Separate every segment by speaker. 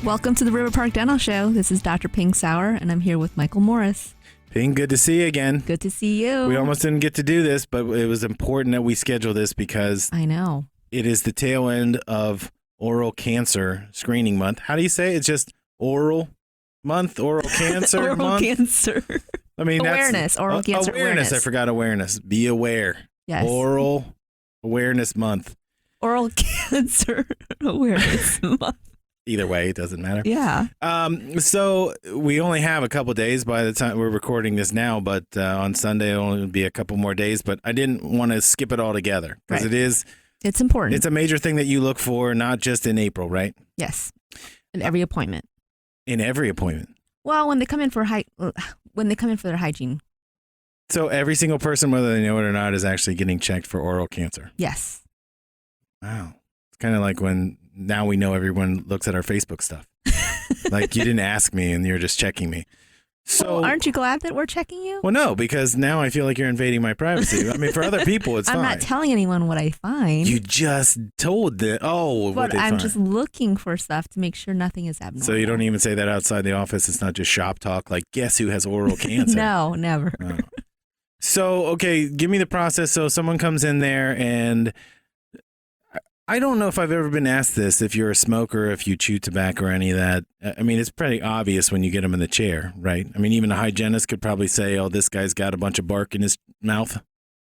Speaker 1: Welcome to the River Park Dental Show. This is Dr. Phing Saurer, and I'm here with Michael Morris.
Speaker 2: Phing, good to see you again.
Speaker 1: Good to see you.
Speaker 2: We almost didn't get to do this, but it was important that we schedule this because
Speaker 1: I know
Speaker 2: it is the tail end of oral cancer screening month. How do you say it? It's just oral month, oral cancer
Speaker 1: oral
Speaker 2: month?
Speaker 1: cancer.
Speaker 2: I mean,
Speaker 1: awareness, oral cancer awareness.
Speaker 2: I forgot awareness. Be aware.
Speaker 1: Yes.
Speaker 2: Oral awareness month.
Speaker 1: Oral cancer awareness month.
Speaker 2: Either way, it doesn't matter.
Speaker 1: Yeah.
Speaker 2: So we only have a couple days by the time we're recording this now, but on Sunday it'll only be a couple more days. But I didn't want to skip it all together because
Speaker 1: It's important.
Speaker 2: It's a major thing that you look for, not just in April, right?
Speaker 1: Yes. In every appointment.
Speaker 2: In every appointment.
Speaker 1: Well, when they come in for their hygiene.
Speaker 2: So every single person, whether they know it or not, is actually getting checked for oral cancer.
Speaker 1: Yes.
Speaker 2: Wow. It's kind of like when now we know everyone looks at our Facebook stuff. Like you didn't ask me and you're just checking me. So
Speaker 1: well, aren't you glad that we're checking you?
Speaker 2: Well, no, because now I feel like you're invading my privacy. I mean, for other people, it's
Speaker 1: I'm
Speaker 2: fine.
Speaker 1: not telling anyone what I find.
Speaker 2: You just told that. Oh, what
Speaker 1: but
Speaker 2: they
Speaker 1: I'm
Speaker 2: find.
Speaker 1: just looking for stuff to make sure nothing is abnormal.
Speaker 2: So you don't even say that outside the office. It's not just shop talk. Like, guess who has oral cancer?
Speaker 1: No, never.
Speaker 2: Oh. So, okay, give me the process. So someone comes in there and I don't know if I've ever been asked this, if you're a smoker, if you chew tobacco or any of that. I mean, it's pretty obvious when you get them in the chair, right? I mean, even a hygienist could probably say, oh, this guy's got a bunch of bark in his mouth.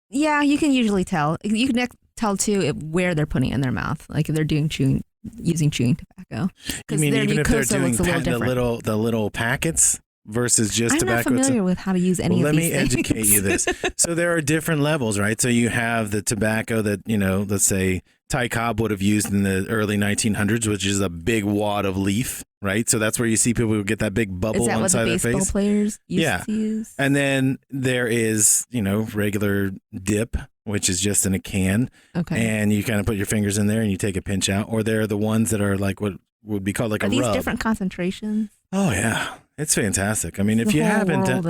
Speaker 1: Yeah, you can usually tell. You can tell, too, where they're putting it in their mouth, like if they're using chewing tobacco.
Speaker 2: You mean even if they're doing
Speaker 1: the
Speaker 2: the little packets? Versus just tobacco.
Speaker 1: I'm not familiar with how to use any of these things.
Speaker 2: Let me educate you this. So there are different levels, right? So you have the tobacco that, let's say Ty Cobb would have used in the early 1900s, which is a big wad of leaf, right? So that's where you see people who get that big bubble on the side of their face.
Speaker 1: Is that what the baseball players used to use?
Speaker 2: And then there is, regular dip, which is just in a can.
Speaker 1: Okay.
Speaker 2: And you kind of put your fingers in there and you take a pinch out. Or there are the ones that are like what would be called like a rub.
Speaker 1: Are these different concentrations?
Speaker 2: Oh, yeah. It's fantastic. I mean, if you haven't done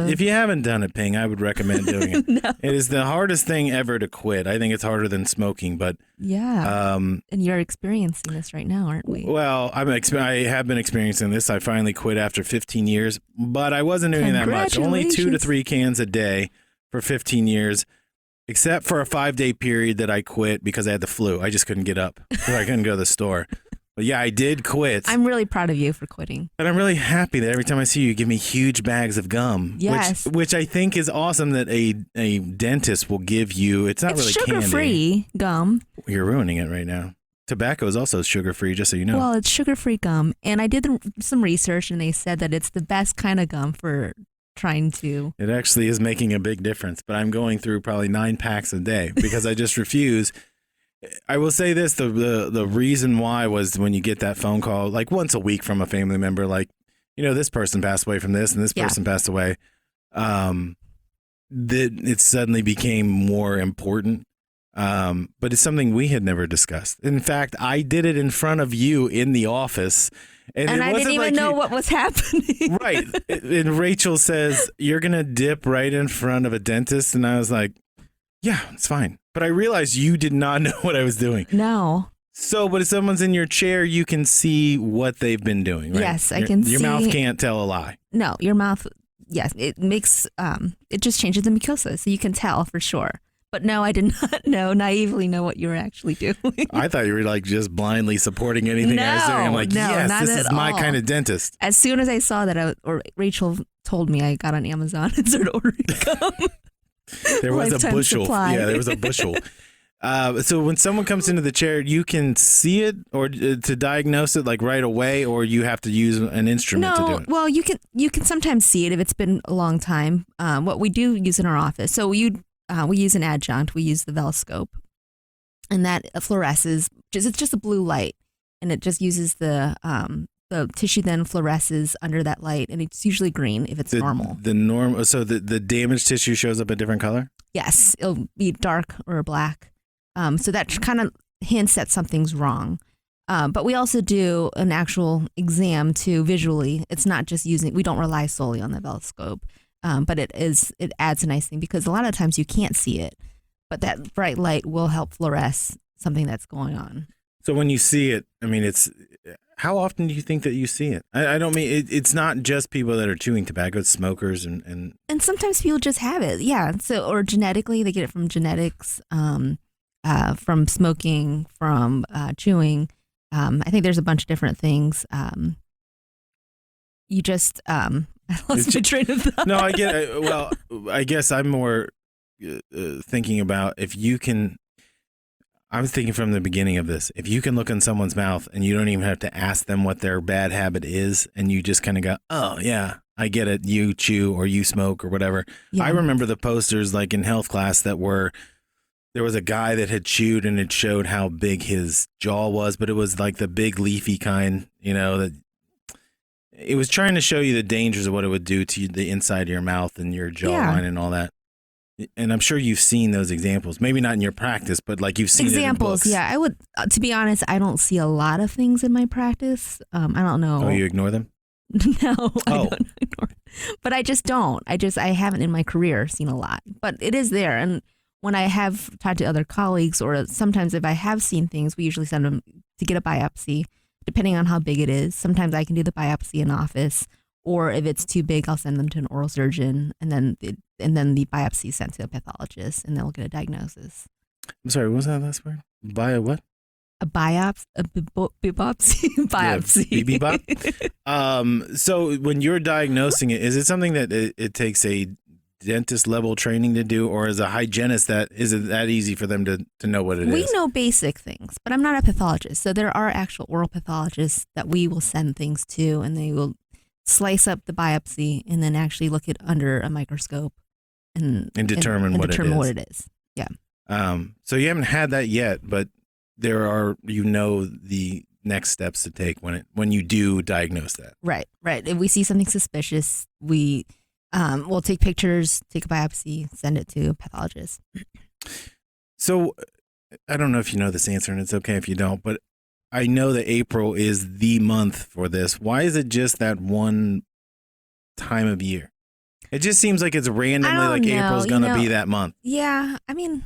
Speaker 2: it, Phing, I would recommend doing it.
Speaker 1: No.
Speaker 2: It is the hardest thing ever to quit. I think it's harder than smoking, but
Speaker 1: yeah. And you're experiencing this right now, aren't we?
Speaker 2: Well, I have been experiencing this. I finally quit after 15 years, but I wasn't doing that much. Only 2 to 3 cans a day for 15 years, except for a 5-day period that I quit because I had the flu. I just couldn't get up, so I couldn't go to the store. But yeah, I did quit.
Speaker 1: I'm really proud of you for quitting.
Speaker 2: But I'm really happy that every time I see you, you give me huge bags of gum.
Speaker 1: Yes.
Speaker 2: Which I think is awesome that a dentist will give you. It's not really
Speaker 1: sugar-free gum.
Speaker 2: You're ruining it right now. Tobacco is also sugar-free, just so you know.
Speaker 1: Well, it's sugar-free gum. And I did some research, and they said that it's the best kind of gum for trying to.
Speaker 2: It actually is making a big difference. But I'm going through probably 9 packs a day because I just refuse. I will say this, the reason why was when you get that phone call, like once a week from a family member, like, this person passed away from this and this person passed away, that it suddenly became more important. But it's something we had never discussed. In fact, I did it in front of you in the office. And
Speaker 1: I didn't even know what was happening.
Speaker 2: Right. And Rachel says, you're going to dip right in front of a dentist. And I was like, yeah, it's fine. But I realized you did not know what I was doing.
Speaker 1: No.
Speaker 2: So, but if someone's in your chair, you can see what they've been doing, right?
Speaker 1: Yes, I can see.
Speaker 2: Your mouth can't tell a lie.
Speaker 1: No, your mouth, yes, it makes, it just changes the mucosa, so you can tell for sure. But no, I did not naively know what you were actually doing.
Speaker 2: I thought you were like just blindly supporting anything I was doing. I'm like, yes, this is my kind of dentist.
Speaker 1: As soon as I saw that, or Rachel told me, I got on Amazon and started ordering gum.
Speaker 2: There was a bushel.
Speaker 1: Supply.
Speaker 2: Yeah, there was a bushel. So when someone comes into the chair, you can see it or to diagnose it like right away, or you have to use an instrument to do it?
Speaker 1: Well, you can sometimes see it if it's been a long time. What we do use in our office, so we use an adjunct. We use the VelScope, and that fluoresces. It's just a blue light, and it just uses the tissue then fluoresces under that light, and it's usually green if it's normal.
Speaker 2: So the damaged tissue shows up a different color?
Speaker 1: Yes, it'll be dark or black. So that kind of hints that something's wrong. But we also do an actual exam too visually. It's not just we don't rely solely on the VelScope, but it adds a nice thing because a lot of times you can't see it, but that bright light will help fluoresce something that's going on.
Speaker 2: So when you see it, I mean, How often do you think that you see it? I don't mean it's not just people that are chewing tobacco; it's smokers and
Speaker 1: sometimes people just have it. Yeah. So, or genetically, they get it from genetics, from smoking, from chewing. I think there's a bunch of different things. You just, I lost my train of thought.
Speaker 2: No, I get it. Well, I guess I'm more thinking about if you can. I was thinking from the beginning of this, if you can look in someone's mouth and you don't even have to ask them what their bad habit is, and you just kind of go, oh, yeah, I get it. You chew or you smoke or whatever.
Speaker 1: Yeah.
Speaker 2: I remember the posters like in health class that were, there was a guy that had chewed and it showed how big his jaw was, but it was like the big leafy kind, that it was trying to show you the dangers of what it would do to the inside of your mouth and your jawline and all that. And I'm sure you've seen those examples. Maybe not in your practice, but like you've seen
Speaker 1: examples.
Speaker 2: It in books.
Speaker 1: Yeah, I would. To be honest, I don't see a lot of things in my practice. I don't know.
Speaker 2: Oh, you ignore them?
Speaker 1: No, I don't ignore them. But I just don't. I haven't in my career seen a lot. But it is there. And when I have talked to other colleagues, or sometimes if I have seen things, we usually send them to get a biopsy, depending on how big it is. Sometimes I can do the biopsy in office. Or if it's too big, I'll send them to an oral surgeon, and then the biopsy is sent to a pathologist, and they'll get a diagnosis.
Speaker 2: I'm sorry, what was that last word? Bio what?
Speaker 1: A biopsy. Biopsy.
Speaker 2: Yeah, BB-bop. So when you're diagnosing it, is it something that it takes a dentist level training to do, or as a hygienist, is it that easy for them to know what it is?
Speaker 1: We know basic things, but I'm not a pathologist, so there are actual oral pathologists that we will send things to, and they will slice up the biopsy and then actually look it under a microscope and
Speaker 2: determine what it
Speaker 1: is. Yeah.
Speaker 2: So you haven't had that yet, but there are, the next steps to take when you do diagnose that.
Speaker 1: Right. If we see something suspicious, we'll take pictures, take a biopsy, send it to a pathologist.
Speaker 2: So I don't know if you know this answer, and it's okay if you don't, but I know that April is the month for this. Why is it just that one time of year? It just seems like it's randomly like know. April's going to be that month.
Speaker 1: Yeah. I mean,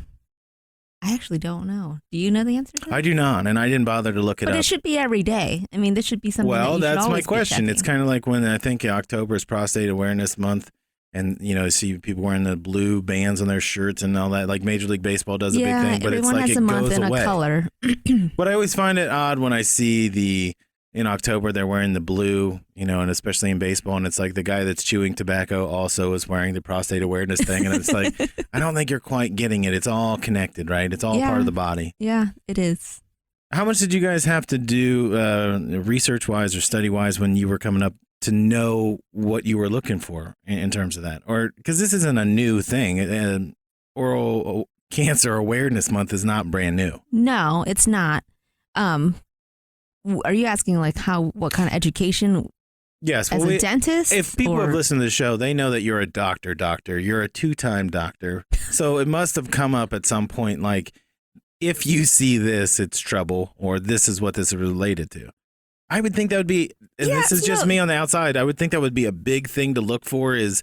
Speaker 1: I actually don't know. Do you know the answer to that?
Speaker 2: I do not, and I didn't bother to look it up.
Speaker 1: But it should be every day. I mean, this should be something that you should
Speaker 2: that's my
Speaker 1: always
Speaker 2: question. It's kind of like when I think October is Prostate Awareness Month. And, see people wearing the blue bands on their shirts and all that. Like Major League Baseball does a big thing, but it's like it goes away.
Speaker 1: Color.
Speaker 2: But I always find it odd when I see in October they're wearing the blue, and especially in baseball. And it's like the guy that's chewing tobacco also is wearing the prostate awareness thing. And it's like, I don't think you're quite getting it. It's all connected, right? It's all part of the body.
Speaker 1: Yeah, it is.
Speaker 2: How much did you guys have to do research-wise or study-wise when you were coming up to know what you were looking for in terms of that? Or because this isn't a new thing. Oral Cancer Awareness Month is not brand new.
Speaker 1: No, it's not. Are you asking like what kind of education?
Speaker 2: Yes.
Speaker 1: As a dentist?
Speaker 2: If people have listened to the show, they know that you're a doctor. You're a 2-time doctor. So it must have come up at some point like, if you see this, it's trouble, or this is what this is related to. I would think that would be, and this is just me on the outside, I would think that would be a big thing to look for is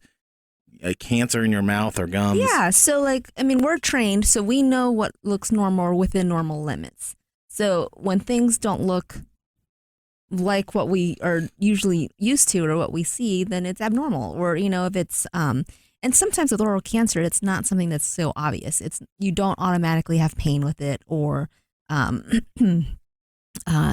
Speaker 2: a cancer in your mouth or gums.
Speaker 1: Yeah. So we're trained, so we know what looks normal or within normal limits. So when things don't look like what we are usually used to or what we see, then it's abnormal. Or, if it's, and sometimes with oral cancer, it's not something that's so obvious. You don't automatically have pain with it, or,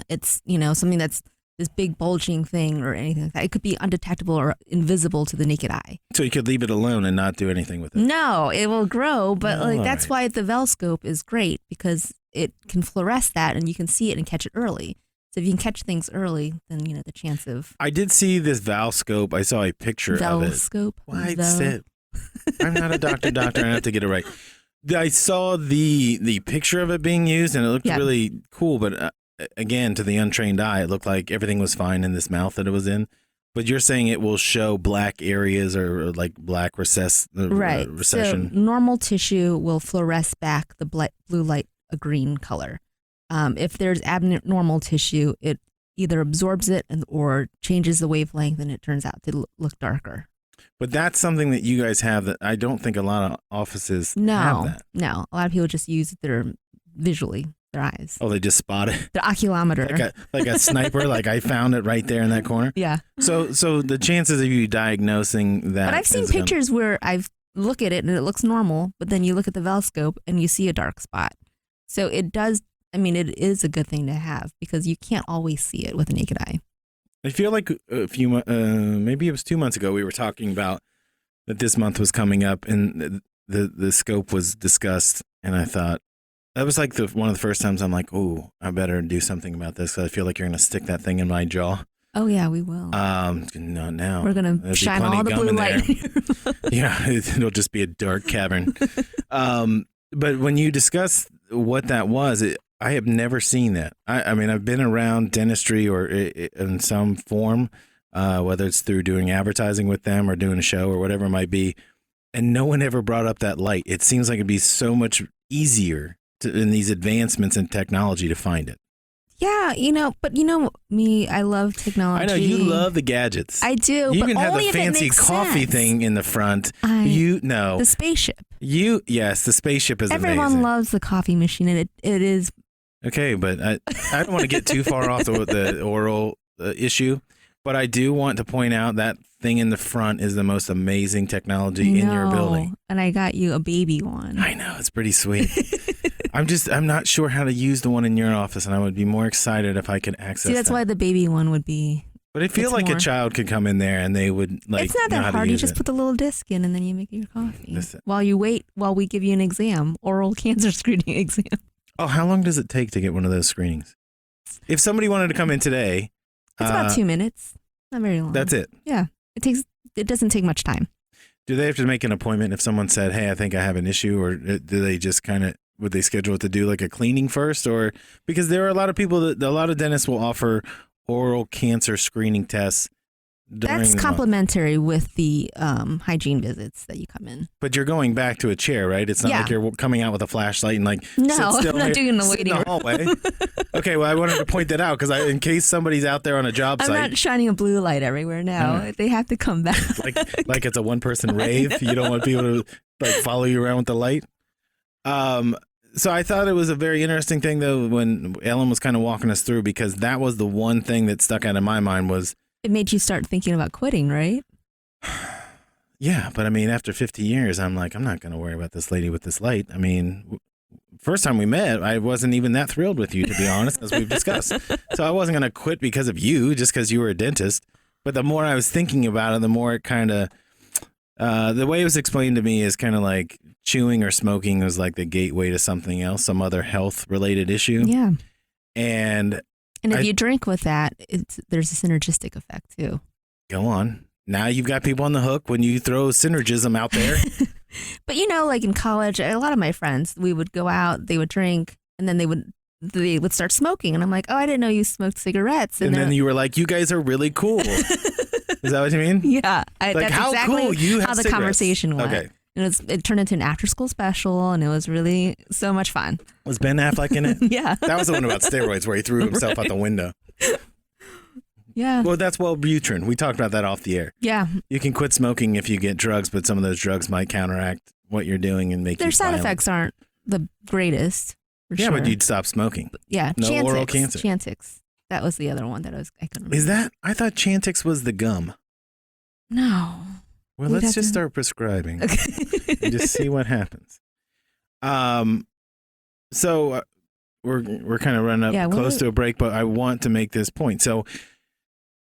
Speaker 1: it's, something that's this big bulging thing or anything like that. It could be undetectable or invisible to the naked eye.
Speaker 2: So you could leave it alone and not do anything with it?
Speaker 1: No, it will grow, but that's why the VelScope is great, because it can fluoresce that and you can see it and catch it early. So if you can catch things early, then, the chance of...
Speaker 2: I did see this VelScope. I saw a picture of it.
Speaker 1: VelScope?
Speaker 2: I'm not a doctor. I have to get it right. I saw the picture of it being used and it looked really cool, but... again, to the untrained eye, it looked like everything was fine in this mouth that it was in. But you're saying it will show black areas or like black recession.
Speaker 1: So normal tissue will fluoresce back the blue light, a green color. If there's abnormal tissue, it either absorbs it or changes the wavelength, and it turns out to look darker.
Speaker 2: But that's something that you guys have that I don't think a lot of offices have that.
Speaker 1: No, a lot of people just use it visually. their eyes.
Speaker 2: Oh, they just spot it.
Speaker 1: The oculometer.
Speaker 2: Like a sniper. Like I found it right there in that corner.
Speaker 1: Yeah.
Speaker 2: So the chances of you diagnosing that.
Speaker 1: But I've seen pictures where I've look at it and it looks normal, but then you look at the VelScope and you see a dark spot. So it does. I mean, it is a good thing to have because you can't always see it with the naked eye.
Speaker 2: I feel like a few, maybe it was 2 months ago, we were talking about that this month was coming up and the scope was discussed. And I thought that was like one of the first times I'm like, oh, I better do something about this. Cause I feel like you're going to stick that thing in my jaw.
Speaker 1: Oh yeah, we will.
Speaker 2: Not now.
Speaker 1: We're going to shine all the blue light.
Speaker 2: Yeah. It'll just be a dark cavern. But when you discuss what that was, I have never seen that. I mean, I've been around dentistry or in some form, whether it's through doing advertising with them or doing a show or whatever it might be, and no one ever brought up that light. It seems like it'd be so much easier in these advancements in technology to find it.
Speaker 1: Yeah, but me, I love technology.
Speaker 2: I know you love the gadgets.
Speaker 1: I do.
Speaker 2: You
Speaker 1: but
Speaker 2: can have
Speaker 1: only
Speaker 2: the
Speaker 1: if it
Speaker 2: fancy
Speaker 1: makes
Speaker 2: coffee
Speaker 1: sense.
Speaker 2: thing in the front.
Speaker 1: The spaceship.
Speaker 2: Yes, the spaceship is amazing.
Speaker 1: Everyone loves the coffee machine, and it is.
Speaker 2: Okay, but I don't want to get too far off the oral issue, but I do want to point out that thing in the front is the most amazing technology in your building.
Speaker 1: And I got you a baby one.
Speaker 2: I know, it's pretty sweet. I'm not sure how to use the one in your office, and I would be more excited if I could access.
Speaker 1: See, that's why the baby one would be.
Speaker 2: But I feel like a child could come in there and they would like.
Speaker 1: It's not that hard. You just put the little disc in and then you make your coffee. While we give you an exam, oral cancer screening exam.
Speaker 2: Oh, how long does it take to get one of those screenings? If somebody wanted to come in today,
Speaker 1: it's about 2 minutes. Not very long.
Speaker 2: That's it.
Speaker 1: Yeah, it doesn't take much time.
Speaker 2: Do they have to make an appointment if someone said, "Hey, I think I have an issue," or do they just would they schedule it to do like a cleaning first, or because there are a lot of people a lot of dentists will offer oral cancer screening tests.
Speaker 1: That's complimentary with the hygiene visits that you come in.
Speaker 2: But you're going back to a chair, right? It's not like you're coming out with a flashlight and like
Speaker 1: no,
Speaker 2: sit still
Speaker 1: I'm not doing the
Speaker 2: sit
Speaker 1: waiting
Speaker 2: in the hallway. Okay, well, I wanted to point that out because in case somebody's out there on a job site.
Speaker 1: I'm not shining a blue light everywhere now. They have to come back.
Speaker 2: like it's a one-person rave. You don't want people to like follow you around with the light. So I thought it was a very interesting thing though when Ellen was kind of walking us through because that was the one thing that stuck out in my mind was.
Speaker 1: It made you start thinking about quitting, right?
Speaker 2: Yeah, but I mean, after 50 years, I'm like, I'm not going to worry about this lady with this light. I mean, first time we met, I wasn't even that thrilled with you, to be honest, as we've discussed. So I wasn't going to quit because of you, just because you were a dentist. But the more I was thinking about it, the more it kind of, the way it was explained to me is kind of like chewing or smoking was like the gateway to something else, some other health-related issue.
Speaker 1: Yeah.
Speaker 2: And
Speaker 1: if you drink with that, there's a synergistic effect too.
Speaker 2: Go on. Now you've got people on the hook when you throw synergism out there.
Speaker 1: But like in college, a lot of my friends, we would go out, they would drink, and then they would start smoking. And I'm like, oh, I didn't know you smoked cigarettes.
Speaker 2: And then you were like, you guys are really cool. Is that what you mean?
Speaker 1: Yeah.
Speaker 2: Like,
Speaker 1: that's
Speaker 2: how
Speaker 1: exactly
Speaker 2: cool you have
Speaker 1: how the
Speaker 2: cigarettes.
Speaker 1: Conversation went.
Speaker 2: Okay.
Speaker 1: And it turned into an after-school special, and it was really so much fun.
Speaker 2: Was Ben Affleck in it?
Speaker 1: Yeah.
Speaker 2: That was the one about steroids where he threw himself out the window.
Speaker 1: Yeah.
Speaker 2: Well, that's Wellbutrin. We talked about that off the air.
Speaker 1: Yeah.
Speaker 2: You can quit smoking if you get drugs, but some of those drugs might counteract what you're doing and make you
Speaker 1: Their side
Speaker 2: violent.
Speaker 1: effects aren't the greatest.
Speaker 2: Yeah,
Speaker 1: sure.
Speaker 2: but you'd stop smoking.
Speaker 1: Yeah.
Speaker 2: No
Speaker 1: Chantix,
Speaker 2: oral cancer.
Speaker 1: Chantix. That was the other one that I couldn't remember.
Speaker 2: Is that? I thought Chantix was the gum.
Speaker 1: No.
Speaker 2: Well, let's just start prescribing and just see what happens. So we're kind of running up close to a break, but I want to make this point. So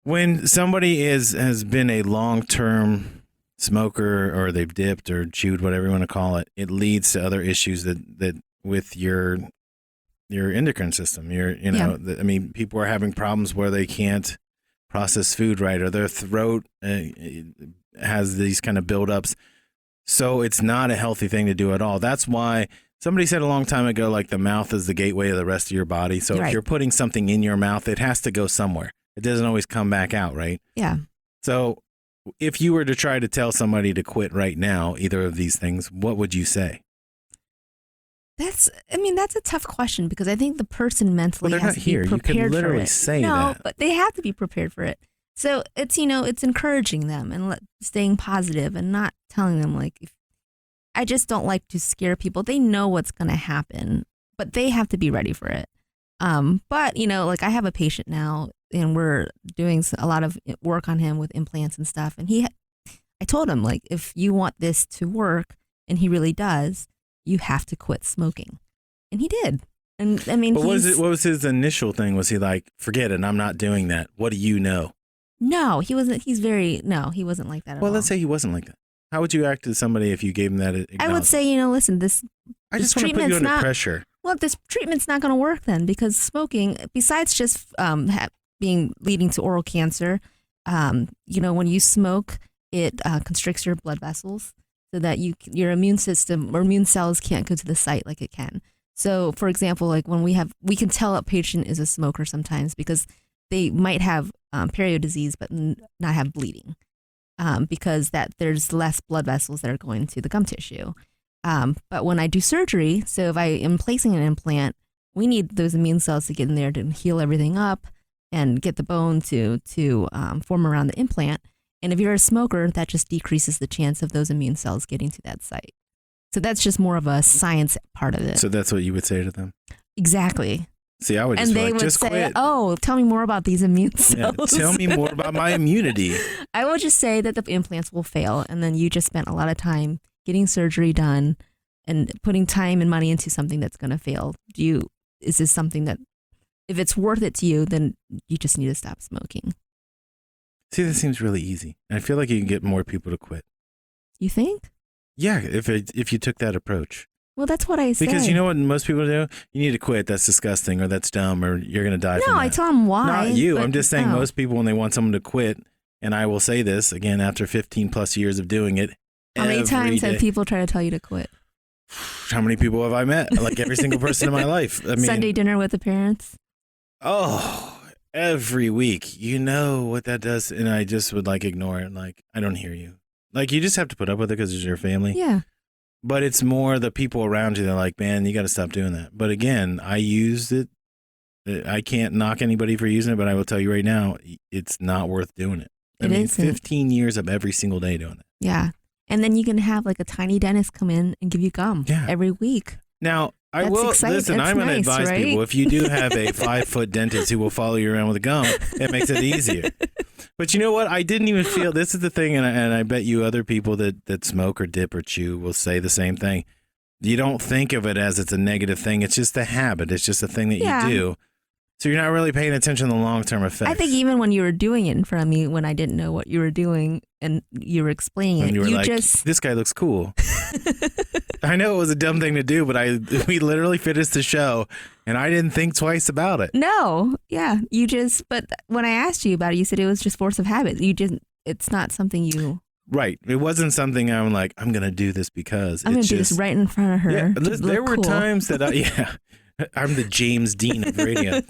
Speaker 2: when somebody has been a long-term smoker or they've dipped or chewed, whatever you want to call it, it leads to other issues that with your endocrine system. I mean, people are having problems where they can't process food right, or their throat has these kind of buildups. So it's not a healthy thing to do at all. That's why somebody said a long time ago, like the mouth is the gateway of the rest of your body. So if you're putting something in your mouth, it has to go somewhere. It doesn't always come back out, right?
Speaker 1: Yeah.
Speaker 2: So if you were to try to tell somebody to quit right now, either of these things, what would you say?
Speaker 1: That's a tough question because I think the person mentally has to be prepared for it.
Speaker 2: You could literally say that.
Speaker 1: No, but they have to be prepared for it. So it's, it's encouraging them and staying positive and not telling them I just don't like to scare people. They know what's going to happen. but they have to be ready for it. But like I have a patient now, and we're doing a lot of work on him with implants and stuff. And I told him, like, if you want this to work, and he really does, you have to quit smoking, and he did. And I mean,
Speaker 2: but what was his initial thing? Was he like, forget it, I'm not doing that? What do you know?
Speaker 1: No, he wasn't. He wasn't like that at all.
Speaker 2: Well, let's say he wasn't like that. How would you act to somebody if you gave him that?
Speaker 1: I would say, listen,
Speaker 2: I just want to put you under pressure.
Speaker 1: Well, this treatment's not going to work then, because smoking, besides just leading to oral cancer, when you smoke, it constricts your blood vessels so that your immune system or immune cells can't go to the site like it can. So, for example, like when we can tell a patient is a smoker sometimes because they might have perio disease but not have bleeding, because there's less blood vessels that are going to the gum tissue. But when I do surgery, so if I am placing an implant, we need those immune cells to get in there to heal everything up and get the bone to form around the implant. And if you're a smoker, that just decreases the chance of those immune cells getting to that site. So that's just more of a science part of it.
Speaker 2: So that's what you would say to them?
Speaker 1: Exactly.
Speaker 2: See, I would
Speaker 1: just
Speaker 2: they would
Speaker 1: just say,
Speaker 2: quit.
Speaker 1: "Oh, tell me more about these immune cells.
Speaker 2: Yeah, tell me more about my immunity."
Speaker 1: I will just say that the implants will fail, and then you just spent a lot of time getting surgery done and putting time and money into something that's going to fail. Is this something that, if it's worth it to you, then you just need to stop smoking?
Speaker 2: See, that seems really easy. I feel like you can get more people to quit.
Speaker 1: You think?
Speaker 2: Yeah, if you took that approach.
Speaker 1: Well, that's what I say.
Speaker 2: Because you know what most people do? You need to quit. That's disgusting, or that's dumb, or you're going to die from that.
Speaker 1: No, I tell them why.
Speaker 2: Not you. I'm just saying most people, when they want someone to quit, and I will say this, again, after 15 plus years of doing it,
Speaker 1: how many times have people try to tell you to quit?
Speaker 2: How many people have I met? Like every single person in my life. I mean,
Speaker 1: Sunday dinner with the parents?
Speaker 2: Oh, every week. You know what that does, and I just would ignore it. Like, I don't hear you. You just have to put up with it because it's your family.
Speaker 1: Yeah.
Speaker 2: But it's more the people around you that are like, man, you got to stop doing that. But again, I used it. I can't knock anybody for using it, but I will tell you right now, it's not worth doing it. I mean, 15 years of every single day doing it.
Speaker 1: Yeah. And then you can have a tiny dentist come in and give you gum every week.
Speaker 2: Now, I'm going to advise people, if you do have a 5-foot dentist who will follow you around with a gum, it makes it easier. But you know what? I didn't even feel, this is the thing, and I bet you other people that smoke or dip or chew will say the same thing. You don't think of it as it's a negative thing. It's just a habit. It's just a thing that you do. So you're not really paying attention to the long-term effects.
Speaker 1: I think even when you were doing it in front of me, when I didn't know what you were doing and you were explaining it,
Speaker 2: you were this guy looks cool. I know it was a dumb thing to do, but we literally finished the show and I didn't think twice about it.
Speaker 1: No. Yeah. But when I asked you about it, you said it was just force of habit. It's not something you.
Speaker 2: Right. It wasn't something I'm like, I'm going to do this because
Speaker 1: I'm going to do this right in front of her.
Speaker 2: Yeah, there were times that I'm the James Dean of radio.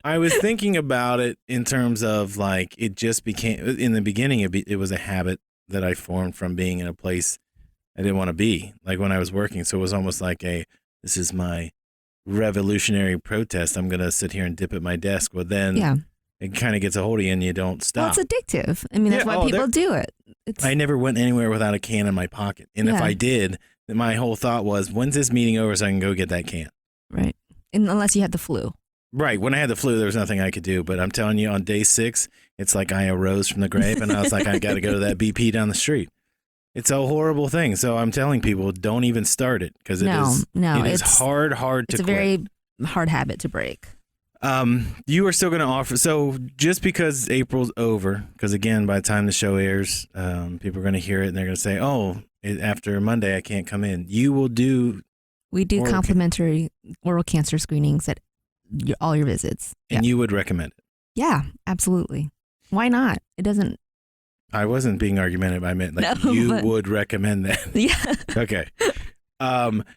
Speaker 2: I was thinking about it in terms of it just became, in the beginning, it was a habit that I formed from being in a place I didn't want to be, when I was working. So it was almost like this is my revolutionary protest. I'm going to sit here and dip at my desk. Well, then it kind of gets a hold of you and you don't stop.
Speaker 1: Well, it's addictive. I mean, that's why people do it.
Speaker 2: I never went anywhere without a can in my pocket. And if I did, my whole thought was, when's this meeting over so I can go get that can?
Speaker 1: Right. And unless you had the flu.
Speaker 2: Right. When I had the flu, there was nothing I could do. But I'm telling you, on day 6, it's like I arose from the grave and I was like, I got to go to that BP down the street. It's a horrible thing. So I'm telling people, don't even start it because it is hard to quit.
Speaker 1: It's a very hard habit to break.
Speaker 2: You are still going to offer. So just because April's over, because again, by the time the show airs, people are going to hear it and they're going to say, after Monday, I can't come in. We do
Speaker 1: complimentary oral cancer screenings at all your visits.
Speaker 2: And you would recommend it?
Speaker 1: Yeah, absolutely. Why not? It doesn't.
Speaker 2: I wasn't being argumentative. I meant would recommend that.
Speaker 1: Yeah.
Speaker 2: Okay.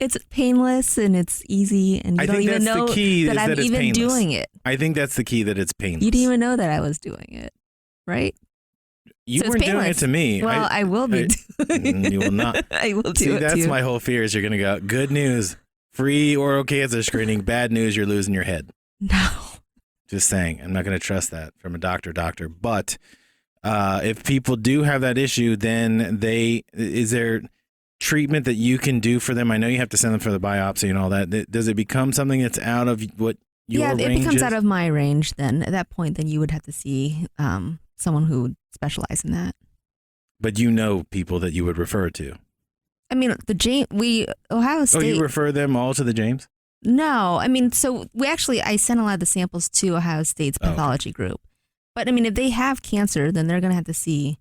Speaker 1: It's painless and it's easy, and you don't even know that I'm even doing it.
Speaker 2: I think that's the key, that it's painless.
Speaker 1: You didn't even know that I was doing it, right?
Speaker 2: You weren't doing it to me.
Speaker 1: Well, I will be doing it.
Speaker 2: You will not.
Speaker 1: I will do it
Speaker 2: See, that's
Speaker 1: too.
Speaker 2: my whole fear is you're going to go, good news, free oral cancer screening. Bad news, you're losing your head.
Speaker 1: No.
Speaker 2: Just saying. I'm not going to trust that from a doctor. But if people do have that issue, then treatment that you can do for them? I know you have to send them for the biopsy and all that. Does it become something that's out of what your range is?
Speaker 1: Yeah, it becomes out of my range then. At that point, then you would have to see someone who would specialize in that.
Speaker 2: But you know people that you would refer to?
Speaker 1: I mean, Ohio State.
Speaker 2: Oh, you refer them all to the James?
Speaker 1: No, I mean, so I sent a lot of the samples to Ohio State's pathology group. But I mean, if they have cancer, then they're going to have to see.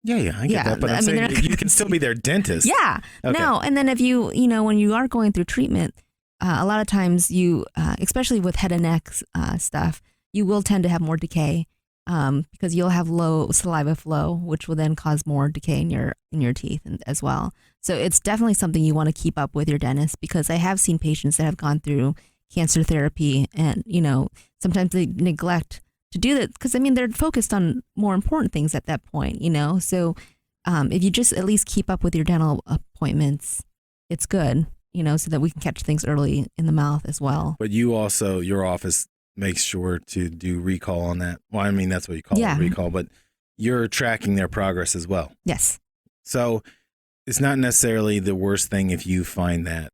Speaker 2: Yeah, I get that. But I'm saying you can still be their dentist.
Speaker 1: Yeah, okay. No. And then if when you are going through treatment, a lot of times you, especially with head and neck stuff, you will tend to have more decay because you'll have low saliva flow, which will then cause more decay in your teeth as well. So it's definitely something you want to keep up with your dentist, because I have seen patients that have gone through cancer therapy and, sometimes they neglect to do that because, I mean, they're focused on more important things at that point, So if you just at least keep up with your dental appointments, it's good, so that we can catch things early in the mouth as well.
Speaker 2: But you also, your office makes sure to do recall on that. Well, I mean, that's what you call it, recall, but you're tracking their progress as well.
Speaker 1: Yes.
Speaker 2: So it's not necessarily the worst thing if you find that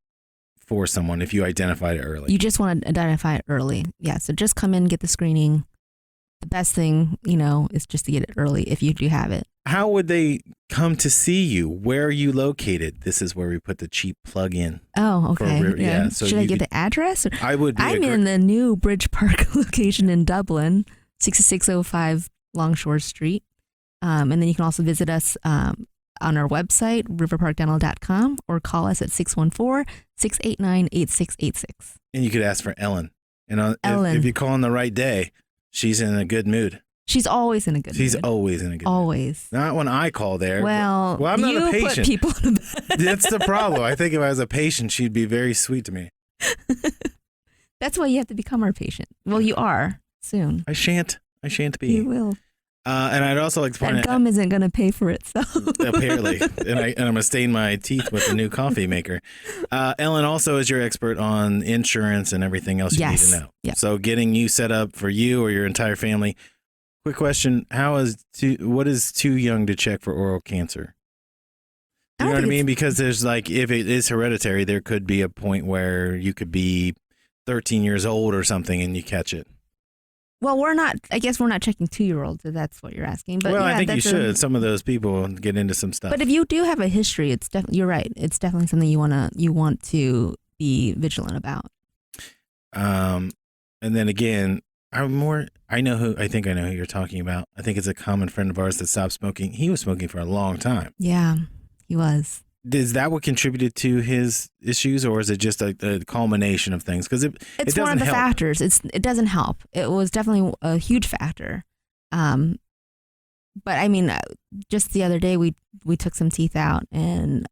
Speaker 2: for someone, if you identify it early.
Speaker 1: You just want to identify it early. Yeah. So just come in, get the screening. The best thing, is just to get it early if you do have it.
Speaker 2: How would they come to see you? Where are you located? This is where we put the cheap plug in.
Speaker 1: Oh, okay.
Speaker 2: Yeah. So
Speaker 1: should I get the address?
Speaker 2: I would.
Speaker 1: I'm in the new Bridge Park location in Dublin, 6605 Longshore Street. And then you can also visit us on our website, riverparkdental.com, or call us at 614-689-8686.
Speaker 2: And you could ask for Ellen. And if you call on the right day, she's in a good mood.
Speaker 1: She's always in a good mood.
Speaker 2: She's always in a good mood.
Speaker 1: Always.
Speaker 2: Not when I call there.
Speaker 1: Well,
Speaker 2: I'm not a patient.
Speaker 1: Put people in bed.
Speaker 2: That's the problem. I think if I was a patient, she'd be very sweet to me.
Speaker 1: That's why you have to become our patient. Well, you are soon.
Speaker 2: I shan't be.
Speaker 1: You will.
Speaker 2: And I'd also like to point out,
Speaker 1: that gum isn't going to pay for itself.
Speaker 2: Apparently. And I'm going to stain my teeth with the new coffee maker. Ellen also is your expert on insurance and everything else you need to know.
Speaker 1: Yep.
Speaker 2: So getting you set up for you or your entire family. Quick question. What is too young to check for oral cancer? You know what I mean? Because there's if it is hereditary, there could be a point where you could be 13 years old or something and you catch it.
Speaker 1: Well, I guess we're not checking 2-year-olds, if that's what you're asking. But
Speaker 2: I think you should. Some of those people get into some stuff.
Speaker 1: But if you do have a history, you're right. It's definitely something you want to be vigilant about.
Speaker 2: And then again, I think I know who you're talking about. I think it's a common friend of ours that stopped smoking. He was smoking for a long time.
Speaker 1: Yeah, he was.
Speaker 2: Is that what contributed to his issues, or is it just a culmination of things? Because
Speaker 1: it's one of the factors. It doesn't help. It was definitely a huge factor. But I mean, just the other day we took some teeth out, and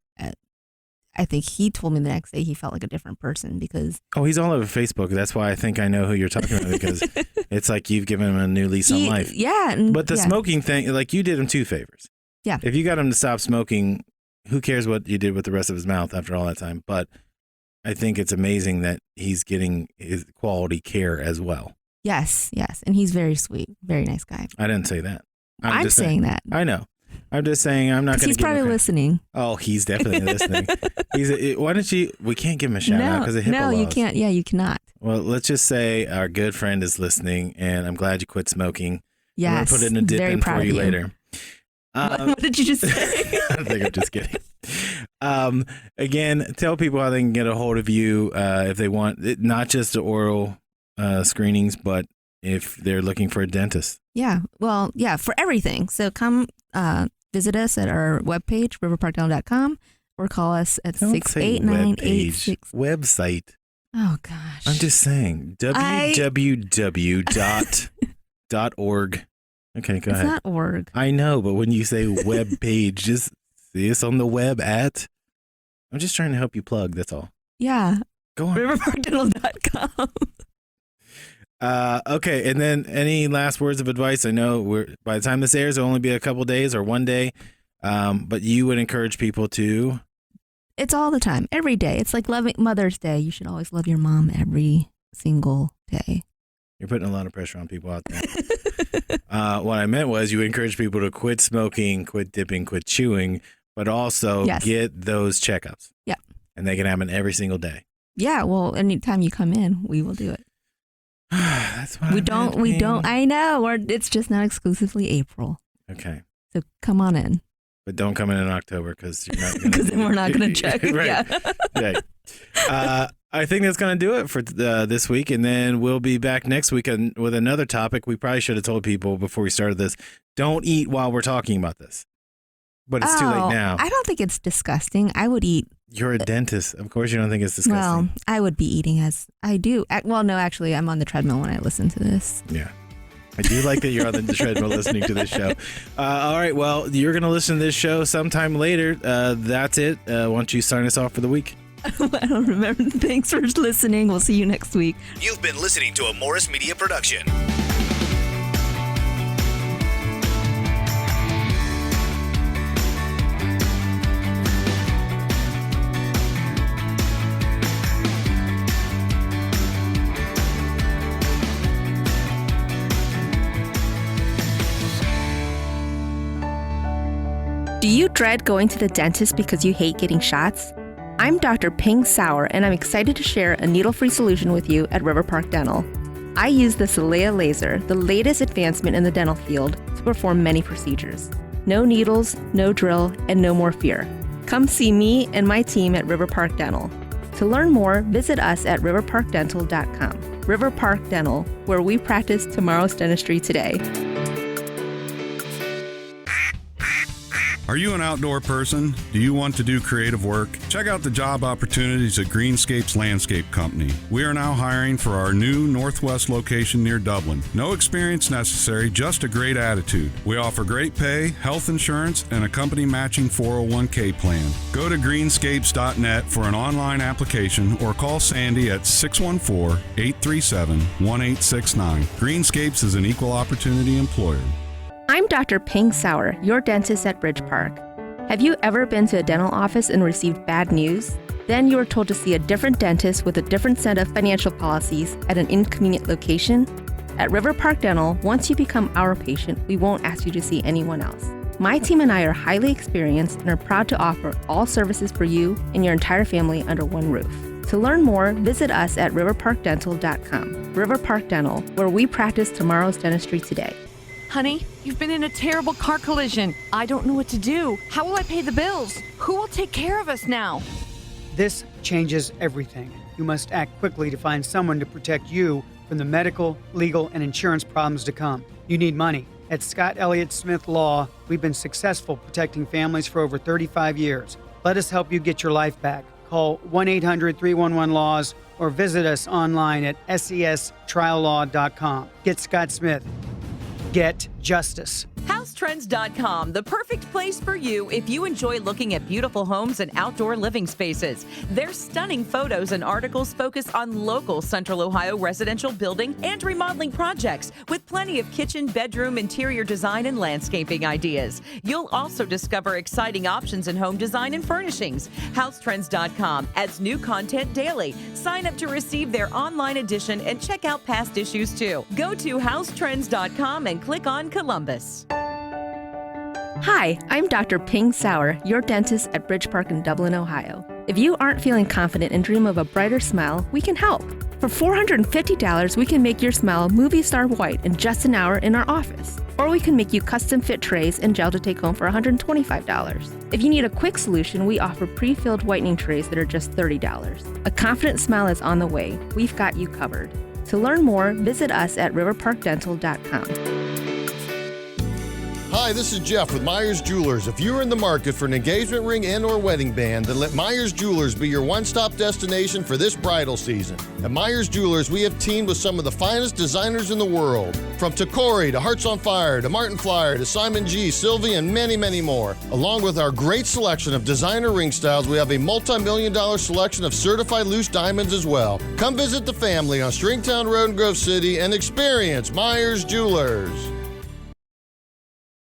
Speaker 1: I think he told me the next day he felt like a different person because. Oh,
Speaker 2: he's all over Facebook. That's why I think I know who you're talking about, because it's like you've given him a new lease on life.
Speaker 1: Yeah.
Speaker 2: But the smoking thing, you did him 2 favors.
Speaker 1: Yeah.
Speaker 2: If you got him to stop smoking, who cares what you did with the rest of his mouth after all that time? But I think it's amazing that he's getting his quality care as well.
Speaker 1: Yes. And he's very sweet, very nice guy.
Speaker 2: I didn't say that.
Speaker 1: I'm saying that.
Speaker 2: I know. I'm just saying I'm not going to.
Speaker 1: He's probably listening.
Speaker 2: Oh, he's definitely listening. Why don't you? We can't give him a shout out because of HIPAA laws.
Speaker 1: No, you can't. Yeah, you cannot.
Speaker 2: Well, let's just say our good friend is listening, and I'm glad you quit smoking.
Speaker 1: Yes,
Speaker 2: I'm going to put in a dip in for you later.
Speaker 1: What did you just say?
Speaker 2: I think I'm just kidding. Again, tell people how they can get a hold of you if they want not just the oral screenings, but if they're looking for a dentist.
Speaker 1: Yeah. Well, yeah, for everything. So come visit us at our webpage, riverparkdental.com, or call us at 689-86.
Speaker 2: Website.
Speaker 1: Oh, gosh.
Speaker 2: I'm just saying. www.org. Okay, go ahead.
Speaker 1: It's not org.
Speaker 2: I know, but when you say web page, just see us on the web at. I'm just trying to help you plug. That's all.
Speaker 1: Yeah.
Speaker 2: Go on.
Speaker 1: riverparkdental.com.
Speaker 2: Okay, and then any last words of advice? I know by the time this airs, it'll only be a couple days or one day, but you would encourage people to.
Speaker 1: It's all the time, every day. It's like loving Mother's Day. You should always love your mom every single day.
Speaker 2: You're putting a lot of pressure on people out there. What I meant was you encourage people to quit smoking, quit dipping, quit chewing, but also get those checkups.
Speaker 1: Yep.
Speaker 2: And they can happen every single day.
Speaker 1: Yeah. Well, anytime you come in, we will do it.
Speaker 2: That's what
Speaker 1: we don't. I know. Or it's just not exclusively April.
Speaker 2: Okay.
Speaker 1: So come on in.
Speaker 2: But don't come in October because you're not.
Speaker 1: Because then we're not going to check.
Speaker 2: Right.
Speaker 1: Yeah.
Speaker 2: Right. I think that's going to do it for this week, and then we'll be back next week with another topic. We probably should have told people before we started this: don't eat while we're talking about this. But it's too late now.
Speaker 1: I don't think it's disgusting. I would eat.
Speaker 2: You're a dentist. Of course you don't think it's disgusting.
Speaker 1: Well, I would be eating as I do. Well, no, actually, I'm on the treadmill when I listen to this.
Speaker 2: Yeah. I do like that you're on the treadmill listening to this show. All right. Well, you're going to listen to this show sometime later. That's it. Why don't you sign us off for the week?
Speaker 1: I don't remember. Thanks for listening. We'll see you next week.
Speaker 3: You've been listening to a Morris Media production.
Speaker 1: Do you dread going to the dentist because you hate getting shots? I'm Dr. Phing Saurer, and I'm excited to share a needle-free solution with you at River Park Dental. I use the Celea laser, the latest advancement in the dental field, to perform many procedures. No needles, no drill, and no more fear. Come see me and my team at River Park Dental. To learn more, visit us at riverparkdental.com. River Park Dental, where we practice tomorrow's dentistry today.
Speaker 4: Are you an outdoor person? Do you want to do creative work? Check out the job opportunities at Greenscapes Landscape Company. We are now hiring for our new Northwest location near Dublin. No experience necessary, just a great attitude. We offer great pay, health insurance, and a company matching 401k plan. Go to greenscapes.net for an online application or call Sandy at 614-837-1869. Greenscapes is an equal opportunity employer.
Speaker 1: I'm Dr. Phing Saurer, your dentist at Bridge Park. Have you ever been to a dental office and received bad news? Then you were told to see a different dentist with a different set of financial policies at an inconvenient location? At River Park Dental, once you become our patient, we won't ask you to see anyone else. My team and I are highly experienced and are proud to offer all services for you and your entire family under one roof. To learn more, visit us at riverparkdental.com. River Park Dental, where we practice tomorrow's dentistry today.
Speaker 5: Honey, you've been in a terrible car collision. I don't know what to do. How will I pay the bills? Who will take care of us now?
Speaker 6: This changes everything. You must act quickly to find someone to protect you from the medical, legal, and insurance problems to come. You need money. At Scott Elliott Smith Law, we've been successful protecting families for over 35 years. Let us help you get your life back. Call 1-800-311-LAWS or visit us online at sestriallaw.com. Get Scott Smith. Get justice.
Speaker 5: HouseTrends.com, the perfect place for you if you enjoy looking at beautiful homes and outdoor living spaces. Their stunning photos and articles focus on local Central Ohio residential building and remodeling projects with plenty of kitchen, bedroom, interior design, and landscaping ideas. You'll also discover exciting options in home design and furnishings. HouseTrends.com adds new content daily. Sign up to receive their online edition and check out past issues too. Go to HouseTrends.com and click on Columbus.
Speaker 1: Hi, I'm Dr. Phing Saurer, your dentist at Bridge Park in Dublin, Ohio. If you aren't feeling confident and dream of a brighter smile, we can help. For $450, we can make your smile movie star white in just an hour in our office. Or we can make you custom fit trays and gel to take home for $125. If you need a quick solution, we offer pre-filled whitening trays that are just $30. A confident smile is on the way. We've got you covered. To learn more, visit us at riverparkdental.com.
Speaker 7: Hi, this is Jeff with Myers Jewelers. If you're in the market for an engagement ring and or wedding band, then let Myers Jewelers be your one-stop destination for this bridal season. At Myers Jewelers, we have teamed with some of the finest designers in the world. From Tacori to Hearts on Fire to Martin Flyer to Simon G, Sylvie, and many, many more. Along with our great selection of designer ring styles, we have a multi-million-dollar selection of certified loose diamonds as well. Come visit the family on Stringtown Road in Grove City and experience Myers Jewelers.